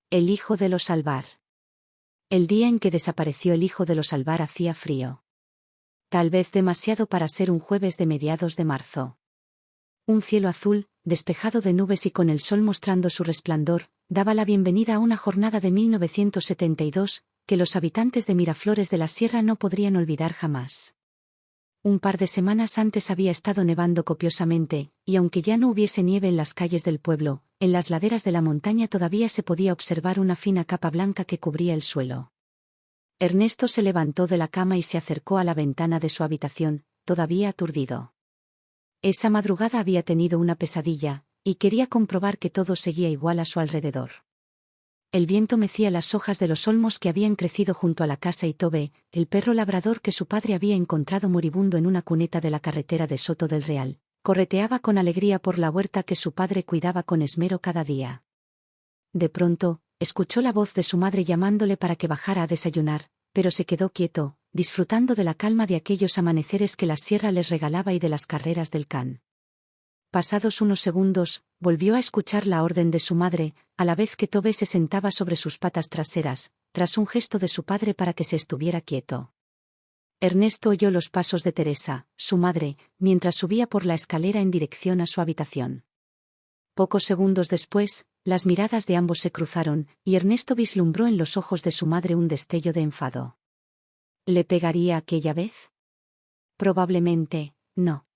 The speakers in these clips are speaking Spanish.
El hijo de los Alvar. El día en que desapareció el hijo de los Alvar hacía frío. Tal vez demasiado para ser un jueves de mediados de marzo. Un cielo azul, despejado de nubes y con el sol mostrando su resplandor, daba la bienvenida a una jornada de 1972, que los habitantes de Miraflores de la Sierra no podrían olvidar jamás. Un par de semanas antes había estado nevando copiosamente, y aunque ya no hubiese nieve en las calles del pueblo, en las laderas de la montaña todavía se podía observar una fina capa blanca que cubría el suelo. Ernesto se levantó de la cama y se acercó a la ventana de su habitación, todavía aturdido. Esa madrugada había tenido una pesadilla, y quería comprobar que todo seguía igual a su alrededor. El viento mecía las hojas de los olmos que habían crecido junto a la casa y Tobe, el perro labrador que su padre había encontrado moribundo en una cuneta de la carretera de Soto del Real, correteaba con alegría por la huerta que su padre cuidaba con esmero cada día. De pronto, escuchó la voz de su madre llamándole para que bajara a desayunar, pero se quedó quieto, disfrutando de la calma de aquellos amaneceres que la sierra les regalaba y de las carreras del can. Pasados unos segundos, volvió a escuchar la orden de su madre, a la vez que Tobe se sentaba sobre sus patas traseras, tras un gesto de su padre para que se estuviera quieto. Ernesto oyó los pasos de Teresa, su madre, mientras subía por la escalera en dirección a su habitación. Pocos segundos después, las miradas de ambos se cruzaron, y Ernesto vislumbró en los ojos de su madre un destello de enfado. ¿Le pegaría aquella vez? Probablemente, no.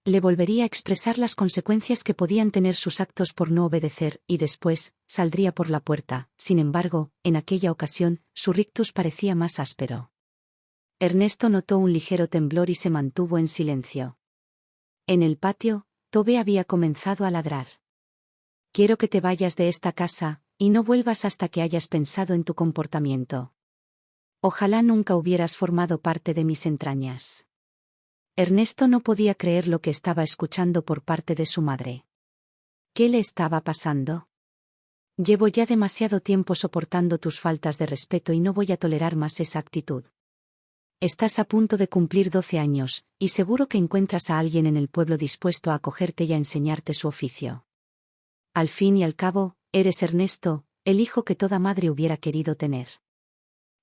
Le volvería a expresar las consecuencias que podían tener sus actos por no obedecer, y después, saldría por la puerta. Sin embargo, en aquella ocasión, su rictus parecía más áspero. Ernesto notó un ligero temblor y se mantuvo en silencio. En el patio, Tobe había comenzado a ladrar. Quiero que te vayas de esta casa, y no vuelvas hasta que hayas pensado en tu comportamiento. Ojalá nunca hubieras formado parte de mis entrañas. Ernesto no podía creer lo que estaba escuchando por parte de su madre. ¿Qué le estaba pasando? Llevo ya demasiado tiempo soportando tus faltas de respeto y no voy a tolerar más esa actitud. Estás a punto de cumplir 12 años, y seguro que encuentras a alguien en el pueblo dispuesto a acogerte y a enseñarte su oficio. Al fin y al cabo, eres Ernesto, el hijo que toda madre hubiera querido tener.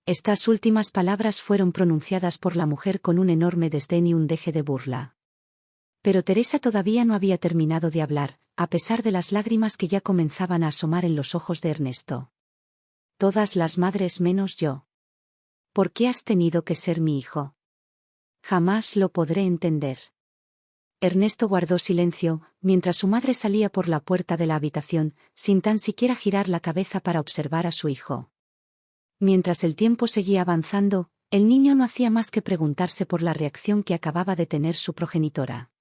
Estas últimas palabras fueron pronunciadas por la mujer con un enorme desdén y un deje de burla. Pero Teresa todavía no había terminado de hablar, a pesar de las lágrimas que ya comenzaban a asomar en los ojos de Ernesto. Todas las madres menos yo. ¿Por qué has tenido que ser mi hijo? Jamás lo podré entender. Ernesto guardó silencio, mientras su madre salía por la puerta de la habitación, sin tan siquiera girar la cabeza para observar a su hijo. Mientras el tiempo seguía avanzando, el niño no hacía más que preguntarse por la reacción que acababa de tener su progenitora.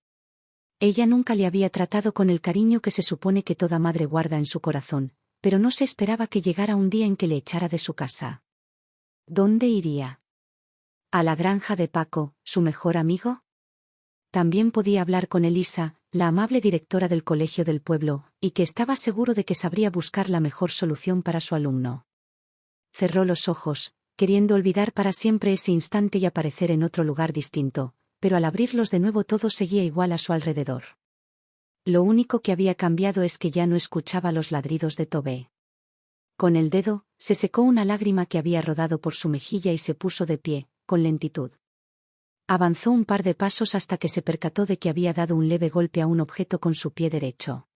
Ella nunca le había tratado con el cariño que se supone que toda madre guarda en su corazón, pero no se esperaba que llegara un día en que le echara de su casa. ¿Dónde iría? ¿A la granja de Paco, su mejor amigo? También podía hablar con Elisa, la amable directora del colegio del pueblo, y que estaba seguro de que sabría buscar la mejor solución para su alumno. Cerró los ojos, queriendo olvidar para siempre ese instante y aparecer en otro lugar distinto, pero al abrirlos de nuevo todo seguía igual a su alrededor. Lo único que había cambiado es que ya no escuchaba los ladridos de Tobe. Con el dedo, se secó una lágrima que había rodado por su mejilla y se puso de pie, con lentitud. Avanzó un par de pasos hasta que se percató de que había dado un leve golpe a un objeto con su pie derecho.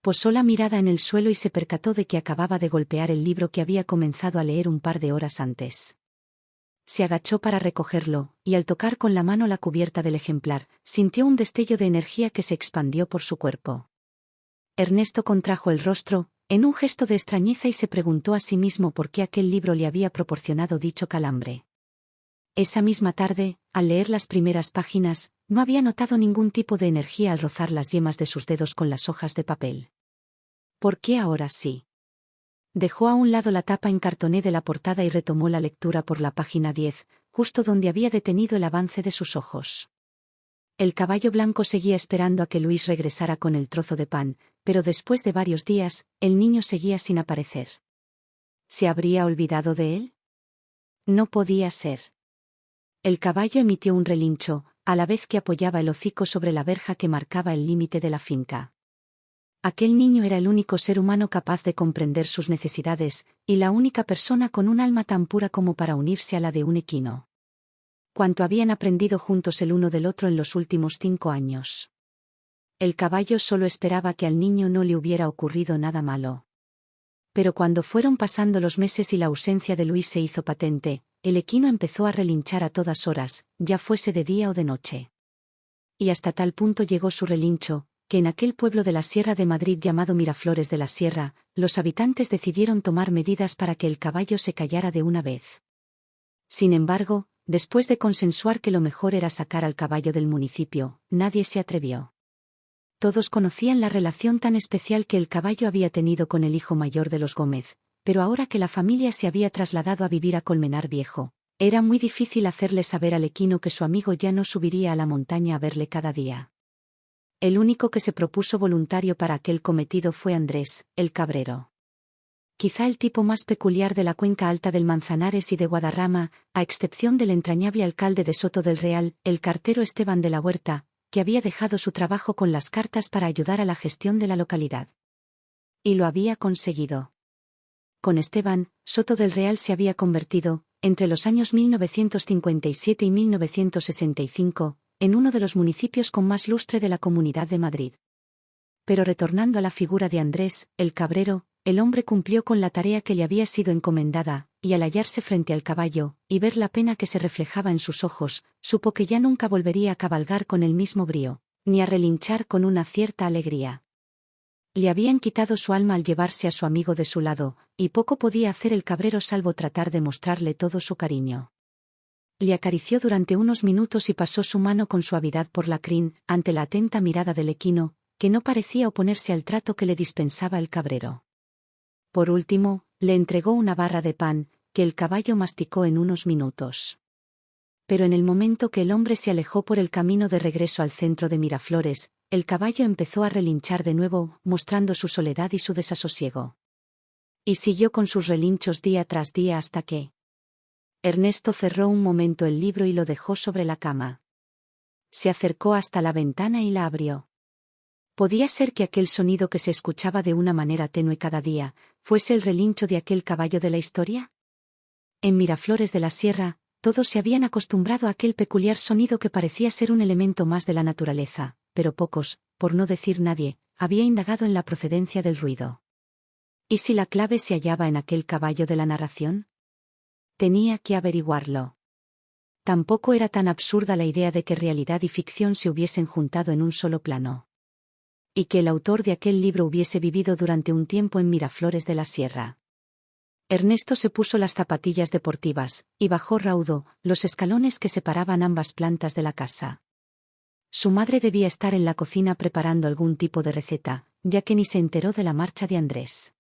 Posó la mirada en el suelo y se percató de que acababa de golpear el libro que había comenzado a leer un par de horas antes. Se agachó para recogerlo, y al tocar con la mano la cubierta del ejemplar, sintió un destello de energía que se expandió por su cuerpo. Ernesto contrajo el rostro, en un gesto de extrañeza y se preguntó a sí mismo por qué aquel libro le había proporcionado dicho calambre. Esa misma tarde, al leer las primeras páginas, no había notado ningún tipo de energía al rozar las yemas de sus dedos con las hojas de papel. ¿Por qué ahora sí? Dejó a un lado la tapa en cartoné de la portada y retomó la lectura por la página 10, justo donde había detenido el avance de sus ojos. El caballo blanco seguía esperando a que Luis regresara con el trozo de pan, pero después de varios días, el niño seguía sin aparecer. ¿Se habría olvidado de él? No podía ser. El caballo emitió un relincho, a la vez que apoyaba el hocico sobre la verja que marcaba el límite de la finca. Aquel niño era el único ser humano capaz de comprender sus necesidades, y la única persona con un alma tan pura como para unirse a la de un equino. Cuánto habían aprendido juntos el uno del otro en los últimos 5 años. El caballo solo esperaba que al niño no le hubiera ocurrido nada malo. Pero cuando fueron pasando los meses y la ausencia de Luis se hizo patente, el equino empezó a relinchar a todas horas, ya fuese de día o de noche. Y hasta tal punto llegó su relincho, que en aquel pueblo de la Sierra de Madrid llamado Miraflores de la Sierra, los habitantes decidieron tomar medidas para que el caballo se callara de una vez. Sin embargo, después de consensuar que lo mejor era sacar al caballo del municipio, nadie se atrevió. Todos conocían la relación tan especial que el caballo había tenido con el hijo mayor de los Gómez, pero ahora que la familia se había trasladado a vivir a Colmenar Viejo, era muy difícil hacerle saber al equino que su amigo ya no subiría a la montaña a verle cada día. El único que se propuso voluntario para aquel cometido fue Andrés, el cabrero. Quizá el tipo más peculiar de la cuenca alta del Manzanares y de Guadarrama, a excepción del entrañable alcalde de Soto del Real, el cartero Esteban de la Huerta, que había dejado su trabajo con las cartas para ayudar a la gestión de la localidad. Y lo había conseguido. Con Esteban, Soto del Real se había convertido, entre los años 1957 y 1965, en uno de los municipios con más lustre de la Comunidad de Madrid. Pero retornando a la figura de Andrés, el cabrero, el hombre cumplió con la tarea que le había sido encomendada, y al hallarse frente al caballo, y ver la pena que se reflejaba en sus ojos, supo que ya nunca volvería a cabalgar con el mismo brío, ni a relinchar con una cierta alegría. Le habían quitado su alma al llevarse a su amigo de su lado, y poco podía hacer el cabrero salvo tratar de mostrarle todo su cariño. Le acarició durante unos minutos y pasó su mano con suavidad por la crin, ante la atenta mirada del equino, que no parecía oponerse al trato que le dispensaba el cabrero. Por último, le entregó una barra de pan, que el caballo masticó en unos minutos. Pero en el momento que el hombre se alejó por el camino de regreso al centro de Miraflores, el caballo empezó a relinchar de nuevo, mostrando su soledad y su desasosiego. Y siguió con sus relinchos día tras día hasta que Ernesto cerró un momento el libro y lo dejó sobre la cama. Se acercó hasta la ventana y la abrió. ¿Podía ser que aquel sonido que se escuchaba de una manera tenue cada día, fuese el relincho de aquel caballo de la historia? En Miraflores de la Sierra, todos se habían acostumbrado a aquel peculiar sonido que parecía ser un elemento más de la naturaleza, pero pocos, por no decir nadie, había indagado en la procedencia del ruido. ¿Y si la clave se hallaba en aquel caballo de la narración? Tenía que averiguarlo. Tampoco era tan absurda la idea de que realidad y ficción se hubiesen juntado en un solo plano. Y que el autor de aquel libro hubiese vivido durante un tiempo en Miraflores de la Sierra. Ernesto se puso las zapatillas deportivas, y bajó raudo los escalones que separaban ambas plantas de la casa. Su madre debía estar en la cocina preparando algún tipo de receta, ya que ni se enteró de la marcha de Andrés.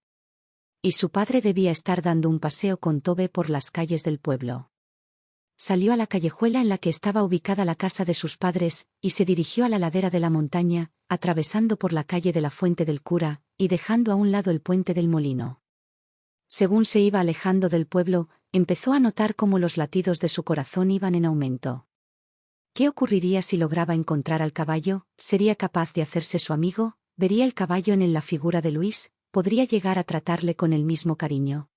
Y su padre debía estar dando un paseo con Tobe por las calles del pueblo. Salió a la callejuela en la que estaba ubicada la casa de sus padres, y se dirigió a la ladera de la montaña, atravesando por la calle de la Fuente del Cura, y dejando a un lado el puente del molino. Según se iba alejando del pueblo, empezó a notar cómo los latidos de su corazón iban en aumento. ¿Qué ocurriría si lograba encontrar al caballo? ¿Sería capaz de hacerse su amigo? ¿Vería el caballo en la figura de Luis? ¿Podría llegar a tratarle con el mismo cariño?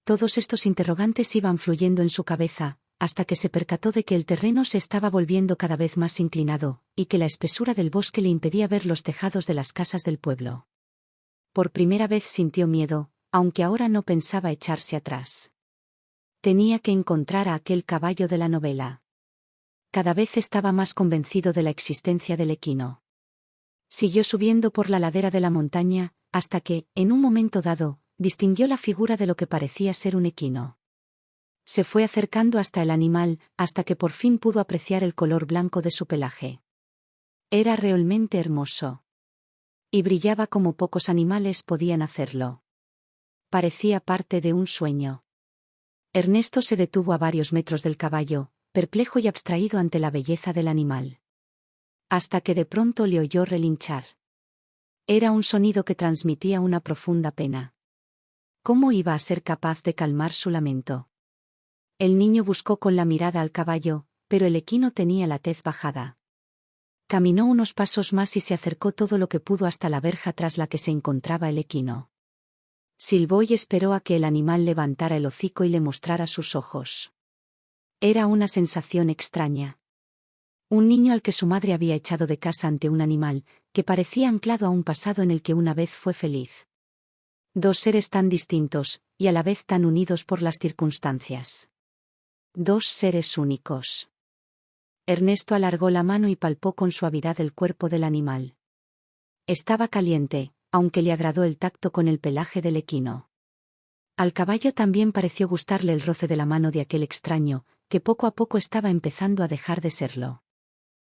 Todos estos interrogantes iban fluyendo en su cabeza, hasta que se percató de que el terreno se estaba volviendo cada vez más inclinado, y que la espesura del bosque le impedía ver los tejados de las casas del pueblo. Por primera vez sintió miedo, aunque ahora no pensaba echarse atrás. Tenía que encontrar a aquel caballo de la novela. Cada vez estaba más convencido de la existencia del equino. Siguió subiendo por la ladera de la montaña, hasta que, en un momento dado, distinguió la figura de lo que parecía ser un equino. Se fue acercando hasta el animal, hasta que por fin pudo apreciar el color blanco de su pelaje. Era realmente hermoso. Y brillaba como pocos animales podían hacerlo. Parecía parte de un sueño. Ernesto se detuvo a varios metros del caballo, perplejo y abstraído ante la belleza del animal. Hasta que de pronto le oyó relinchar. Era un sonido que transmitía una profunda pena. ¿Cómo iba a ser capaz de calmar su lamento? El niño buscó con la mirada al caballo, pero el equino tenía la tez bajada. Caminó unos pasos más y se acercó todo lo que pudo hasta la verja tras la que se encontraba el equino. Silbó y esperó a que el animal levantara el hocico y le mostrara sus ojos. Era una sensación extraña. Un niño al que su madre había echado de casa ante un animal, que parecía anclado a un pasado en el que una vez fue feliz. Dos seres tan distintos, y a la vez tan unidos por las circunstancias. Dos seres únicos. Ernesto alargó la mano y palpó con suavidad el cuerpo del animal. Estaba caliente, aunque le agradó el tacto con el pelaje del equino. Al caballo también pareció gustarle el roce de la mano de aquel extraño, que poco a poco estaba empezando a dejar de serlo.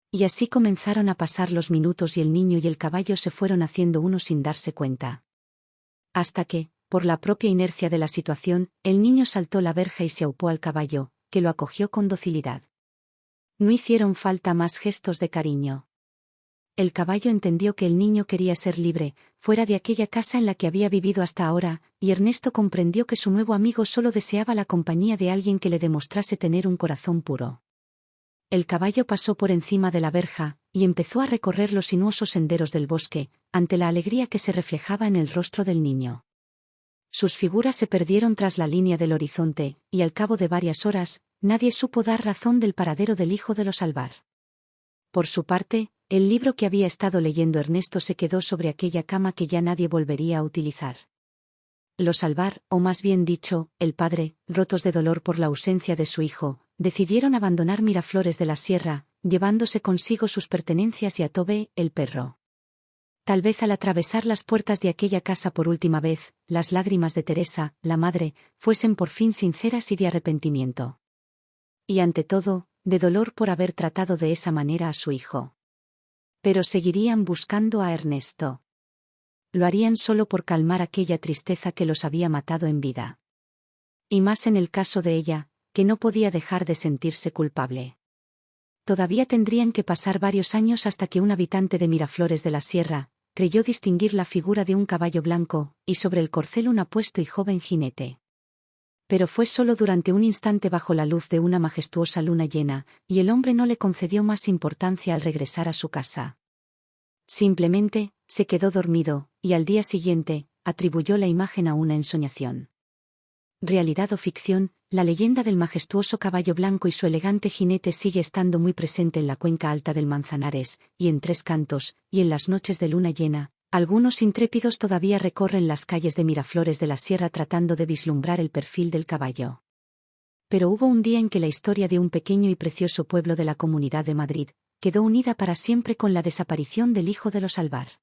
Y así comenzaron a pasar los minutos y el niño y el caballo se fueron haciendo uno sin darse cuenta. Hasta que, por la propia inercia de la situación, el niño saltó la verja y se aupó al caballo, que lo acogió con docilidad. No hicieron falta más gestos de cariño. El caballo entendió que el niño quería ser libre, fuera de aquella casa en la que había vivido hasta ahora, y Ernesto comprendió que su nuevo amigo solo deseaba la compañía de alguien que le demostrase tener un corazón puro. El caballo pasó por encima de la verja, y empezó a recorrer los sinuosos senderos del bosque, ante la alegría que se reflejaba en el rostro del niño. Sus figuras se perdieron tras la línea del horizonte, y al cabo de varias horas, nadie supo dar razón del paradero del hijo de los Alvar. Por su parte, el libro que había estado leyendo Ernesto se quedó sobre aquella cama que ya nadie volvería a utilizar. Los Alvar, o más bien dicho, el padre, rotos de dolor por la ausencia de su hijo, decidieron abandonar Miraflores de la Sierra, llevándose consigo sus pertenencias y a Tobe, el perro. Tal vez al atravesar las puertas de aquella casa por última vez, las lágrimas de Teresa, la madre, fuesen por fin sinceras y de arrepentimiento. Y ante todo, de dolor por haber tratado de esa manera a su hijo. Pero seguirían buscando a Ernesto. Lo harían solo por calmar aquella tristeza que los había matado en vida. Y más en el caso de ella, que no podía dejar de sentirse culpable. Todavía tendrían que pasar varios años hasta que un habitante de Miraflores de la Sierra creyó distinguir la figura de un caballo blanco, y sobre el corcel un apuesto y joven jinete. Pero fue solo durante un instante bajo la luz de una majestuosa luna llena, y el hombre no le concedió más importancia al regresar a su casa. Simplemente, se quedó dormido, y al día siguiente, atribuyó la imagen a una ensoñación. Realidad o ficción, la leyenda del majestuoso caballo blanco y su elegante jinete sigue estando muy presente en la cuenca alta del Manzanares, y en Tres Cantos, y en las noches de luna llena, algunos intrépidos todavía recorren las calles de Miraflores de la Sierra tratando de vislumbrar el perfil del caballo. Pero hubo un día en que la historia de un pequeño y precioso pueblo de la Comunidad de Madrid quedó unida para siempre con la desaparición del hijo de los Alvar.